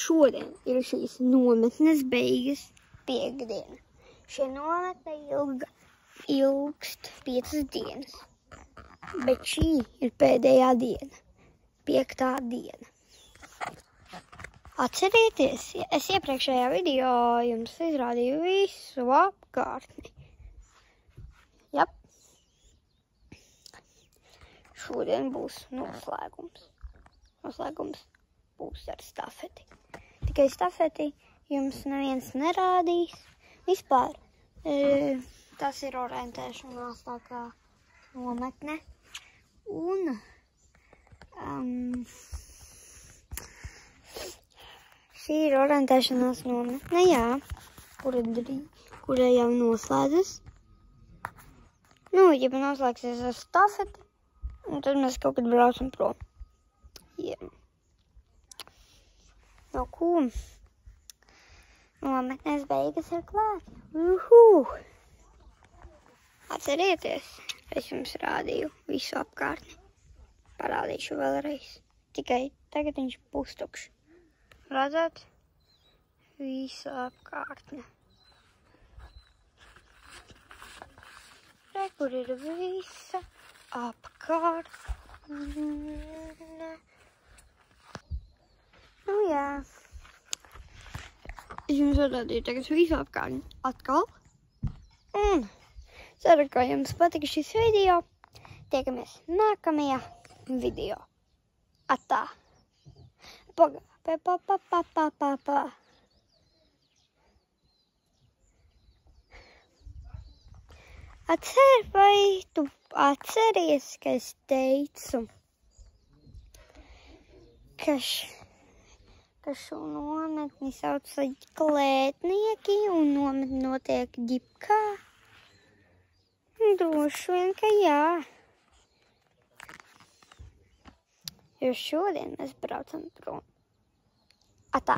šodien ir šīs nometnes beigas piektdiena. Šie nometne ilgst 5 dienas, bet šī ir pēdējā diena, 5. diena. Atcerieties, es iepriekšējā video jums izrādīju visu apkārtni. Jap. Šodien būs noslēgums. Noslēgums būs ar stafeti. Tikai stafeti jums neviens nerādīs. Vispār tas ir orientēšanās tā kā nometne. Un šī ir orientēšanās nometne, jā, kura jau noslēdzas. Nu, ja noslēgsies ar stafeti, un tad mēs kaut kad braucam prom. Jā. No ko? Nometnes beigas ir klāt. Atcerieties, es jums rādīju visu apkārtni. Parādīšu vēlreiz. Tikai tagad viņš pustukšs. Redzat? Visu apkārtni. Re, kur ir visa apkārtne. Nu jā. Es jums rādīju tagad visu apkārtni atkal. Un ceru, ka jums patika šis video. Tiekamies nākamajā video. Atā. Pa. Vai tu atceries, ka es teicu, ka šo nometni sauc klētnieki un nometni notiek ģipkā? Droši vien, ka jā. Jo šodien mēs braucam prom. Atā.